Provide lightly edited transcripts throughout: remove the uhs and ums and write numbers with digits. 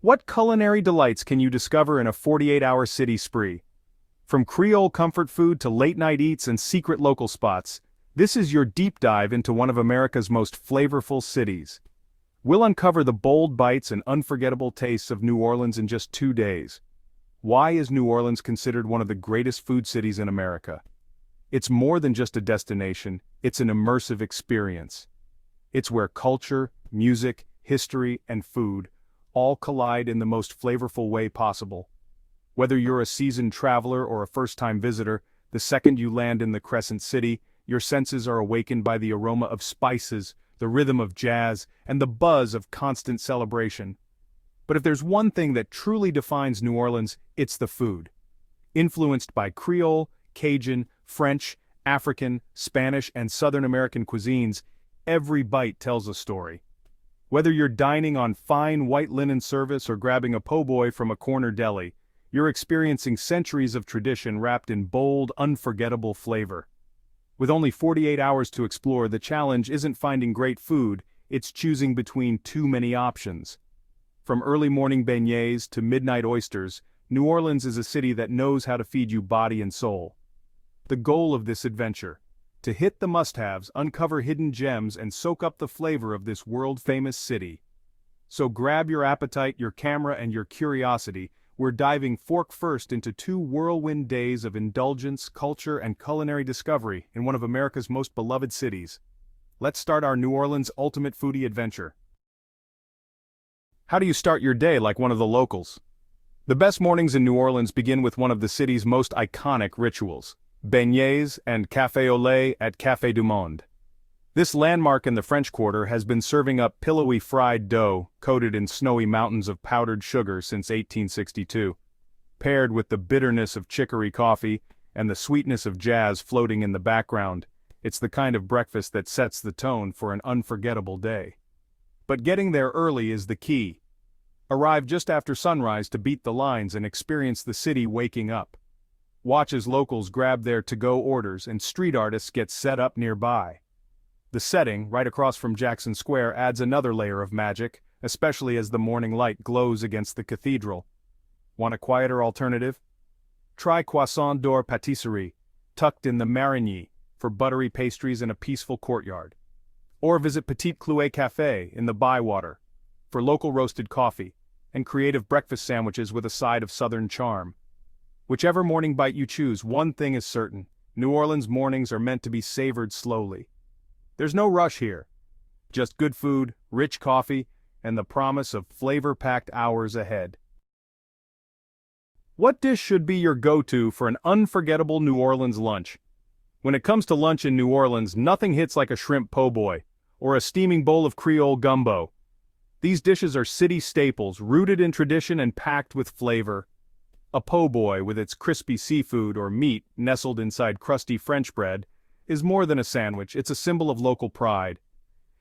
What culinary delights can you discover in a 48-hour city spree? From Creole comfort food to late-night eats and secret local spots, this is your deep dive into one of America's most flavorful cities. We'll uncover the bold bites and unforgettable tastes of New Orleans in just 2 days. Why is New Orleans considered one of the greatest food cities in America? It's more than just a destination, it's an immersive experience. It's where culture, music, history, and food all collide in the most flavorful way possible. Whether you're a seasoned traveler or a first-time visitor, the second you land in the Crescent City, your senses are awakened by the aroma of spices, the rhythm of jazz, and the buzz of constant celebration. But if there's one thing that truly defines New Orleans, it's the food. Influenced by Creole, Cajun, French, African, Spanish, and Southern American cuisines, every bite tells a story. Whether you're dining on fine white linen service or grabbing a po' boy from a corner deli, you're experiencing centuries of tradition wrapped in bold, unforgettable flavor. With only 48 hours to explore, the challenge isn't finding great food, it's choosing between too many options. From early morning beignets to midnight oysters, New Orleans is a city that knows how to feed you body and soul. The goal of this adventure: to hit the must-haves, uncover hidden gems, and soak up the flavor of this world-famous city. So grab your appetite, your camera, and your curiosity. We're diving fork first into 2 whirlwind days of indulgence, culture, and culinary discovery in one of America's most beloved cities. Let's start our New Orleans ultimate foodie adventure. How do you start your day like one of the locals? The best mornings in New Orleans begin with one of the city's most iconic rituals: beignets and café au lait at Café du Monde. This landmark in the French Quarter has been serving up pillowy fried dough coated in snowy mountains of powdered sugar since 1862. Paired with the bitterness of chicory coffee and the sweetness of jazz floating in the background, it's the kind of breakfast that sets the tone for an unforgettable day. But getting there early is the key. Arrive just after sunrise to beat the lines and experience the city waking up. Watch as locals grab their to-go orders and street artists get set up nearby. The setting, right across from Jackson Square, adds another layer of magic, especially as the morning light glows against the cathedral. Want a quieter alternative? Try Croissant d'Or Pâtisserie, tucked in the Marigny, for buttery pastries and a peaceful courtyard. Or visit Petit Clouet Café in the Bywater, for local roasted coffee and creative breakfast sandwiches with a side of Southern charm. Whichever morning bite you choose, one thing is certain: New Orleans mornings are meant to be savored slowly. There's no rush here. Just good food, rich coffee, and the promise of flavor-packed hours ahead. What dish should be your go-to for an unforgettable New Orleans lunch? When it comes to lunch in New Orleans, nothing hits like a shrimp po' boy or a steaming bowl of Creole gumbo. These dishes are city staples, rooted in tradition and packed with flavor. A po' boy, with its crispy seafood or meat nestled inside crusty French bread, is more than a sandwich, it's a symbol of local pride.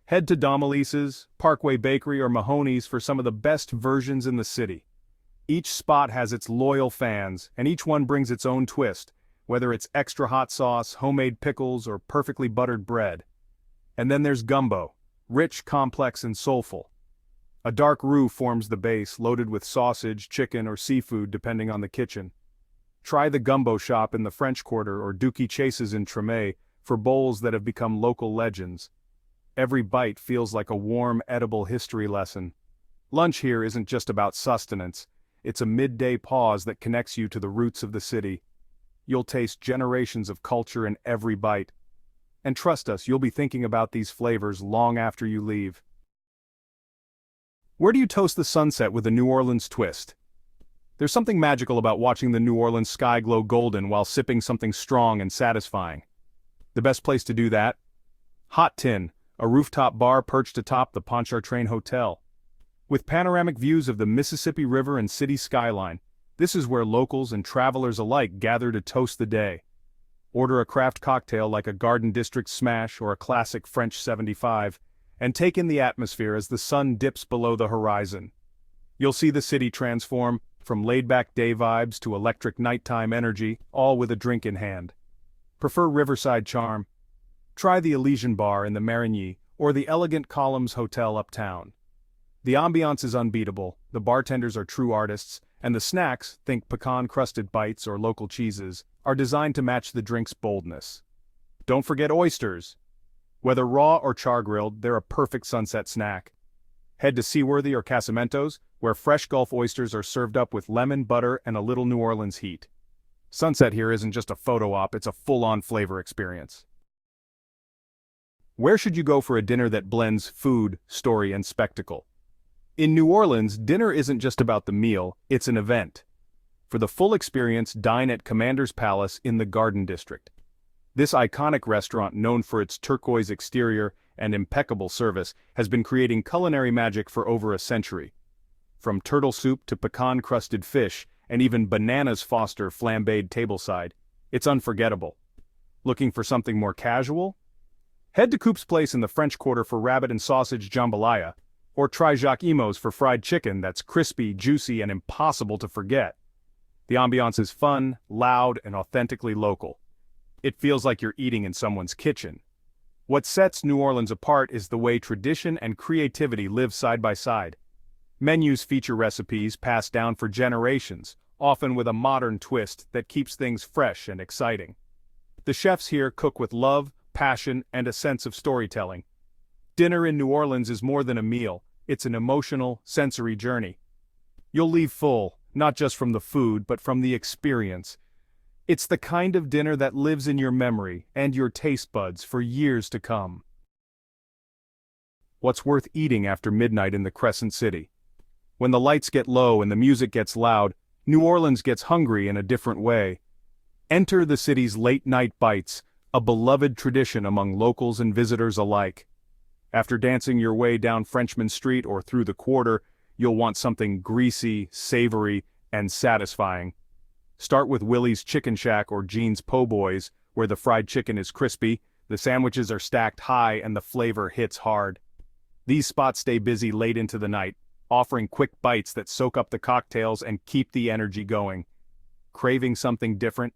Head to Domelice's, Parkway Bakery, or Mahoney's for some of the best versions in the city. Each spot has its loyal fans, and each one brings its own twist, whether it's extra hot sauce, homemade pickles, or perfectly buttered bread. And then there's gumbo, rich, complex, and soulful. A dark roux forms the base, loaded with sausage, chicken, or seafood depending on the kitchen. Try the Gumbo shop in the French Quarter or Dookie Chase's in Tremé for bowls that have become local legends. Every bite feels like a warm, edible history lesson. Lunch here isn't just about sustenance, it's a midday pause that connects you to the roots of the city. You'll taste generations of culture in every bite. And trust us, you'll be thinking about these flavors long after you leave. Where do you toast the sunset with a New Orleans twist? There's something magical about watching the New Orleans sky glow golden while sipping something strong and satisfying. The best place to do that? Hot Tin, a rooftop bar perched atop the Pontchartrain Hotel. With panoramic views of the Mississippi River and city skyline, this is where locals and travelers alike gather to toast the day. Order a craft cocktail like a Garden District Smash or a classic French 75, and take in the atmosphere as the sun dips below the horizon. You'll see the city transform, from laid-back day vibes to electric nighttime energy, all with a drink in hand. Prefer riverside charm? Try the Elysian Bar in the Marigny or the Elegant Columns Hotel uptown. The ambiance is unbeatable, the bartenders are true artists, and the snacks, think pecan-crusted bites or local cheeses, are designed to match the drink's boldness. Don't forget oysters. Whether raw or char-grilled, they're a perfect sunset snack. Head to Seaworthy or Casamento's, where fresh Gulf oysters are served up with lemon, butter, and a little New Orleans heat. Sunset here isn't just a photo op, it's a full-on flavor experience. Where should you go for a dinner that blends food, story, and spectacle? In New Orleans, dinner isn't just about the meal, it's an event. For the full experience, dine at Commander's Palace in the Garden District. This iconic restaurant, known for its turquoise exterior and impeccable service, has been creating culinary magic for over a century. From turtle soup to pecan-crusted fish, and even bananas Foster flambéed tableside, it's unforgettable. Looking for something more casual? Head to Coop's Place in the French Quarter for rabbit and sausage jambalaya, or try Jacques Imo's for fried chicken that's crispy, juicy, and impossible to forget. The ambiance is fun, loud, and authentically local. It feels like you're eating in someone's kitchen. What sets New Orleans apart is the way tradition and creativity live side by side. Menus feature recipes passed down for generations, often with a modern twist that keeps things fresh and exciting. The chefs here cook with love, passion, and a sense of storytelling. Dinner in New Orleans is more than a meal, it's an emotional, sensory journey. You'll leave full, not just from the food, but from the experience. It's the kind of dinner that lives in your memory and your taste buds for years to come. What's worth eating after midnight in the Crescent City? When the lights get low and the music gets loud, New Orleans gets hungry in a different way. Enter the city's late-night bites, a beloved tradition among locals and visitors alike. After dancing your way down Frenchman Street or through the quarter, you'll want something greasy, savory, and satisfying. Start with Willie's Chicken Shack or Jean's Po' Boys, where the fried chicken is crispy, the sandwiches are stacked high, and the flavor hits hard. These spots stay busy late into the night, offering quick bites that soak up the cocktails and keep the energy going. Craving something different?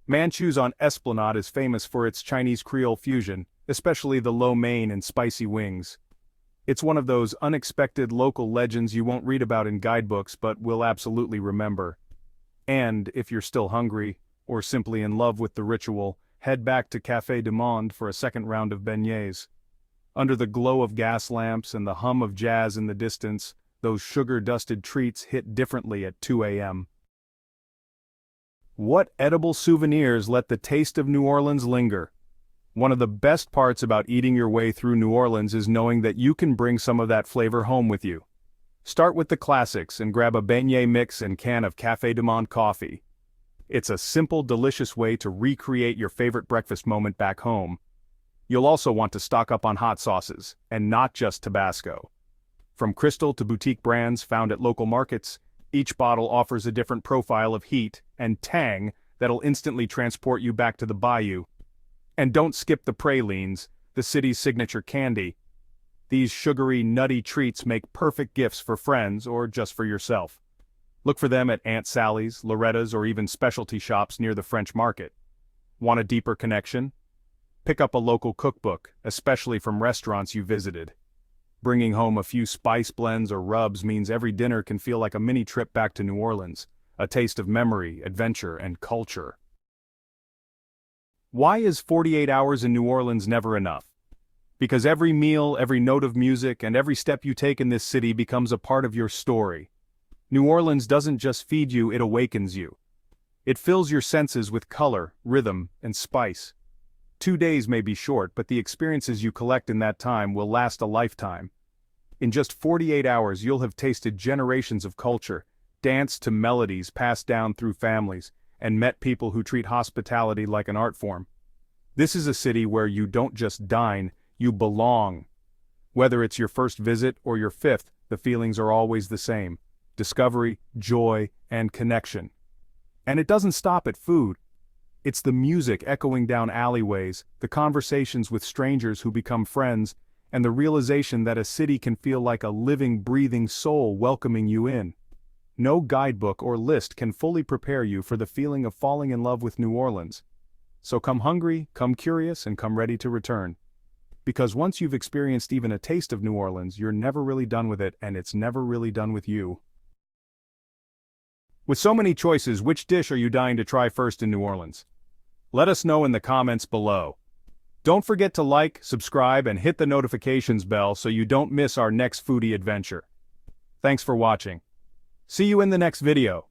Manchu's on Esplanade is famous for its Chinese Creole fusion, especially the lo mein and spicy wings. It's one of those unexpected local legends you won't read about in guidebooks but will absolutely remember. And, if you're still hungry, or simply in love with the ritual, head back to Café du Monde for a second round of beignets. Under the glow of gas lamps and the hum of jazz in the distance, those sugar-dusted treats hit differently at 2 a.m. What edible souvenirs let the taste of New Orleans linger? One of the best parts about eating your way through New Orleans is knowing that you can bring some of that flavor home with you. Start with the classics and grab a beignet mix and can of Café du Monde coffee. It's a simple, delicious way to recreate your favorite breakfast moment back home. You'll also want to stock up on hot sauces, and not just Tabasco. From crystal to boutique brands found at local markets, each bottle offers a different profile of heat and tang that'll instantly transport you back to the bayou. And don't skip the pralines, the city's signature candy. These sugary, nutty treats make perfect gifts for friends or just for yourself. Look for them at Aunt Sally's, Loretta's, or even specialty shops near the French Market. Want a deeper connection? Pick up a local cookbook, especially from restaurants you visited. Bringing home a few spice blends or rubs means every dinner can feel like a mini trip back to New Orleans, a taste of memory, adventure, and culture. Why is 48 hours in New Orleans never enough? Because every meal, every note of music, and every step you take in this city becomes a part of your story. New Orleans doesn't just feed you, it awakens you. It fills your senses with color, rhythm, and spice. 2 days may be short, but the experiences you collect in that time will last a lifetime. In just 48 hours, you'll have tasted generations of culture, danced to melodies passed down through families, and met people who treat hospitality like an art form. This is a city where you don't just dine, you belong. Whether it's your first visit or your fifth, the feelings are always the same: discovery, joy, and connection. And it doesn't stop at food. It's the music echoing down alleyways, the conversations with strangers who become friends, and the realization that a city can feel like a living, breathing soul welcoming you in. No guidebook or list can fully prepare you for the feeling of falling in love with New Orleans. So come hungry, come curious, and come ready to return. Because once you've experienced even a taste of New Orleans, you're never really done with it, and it's never really done with you. With so many choices, which dish are you dying to try first in New Orleans? Let us know in the comments below. Don't forget to like, subscribe, and hit the notifications bell so you don't miss our next foodie adventure. Thanks for watching. See you in the next video.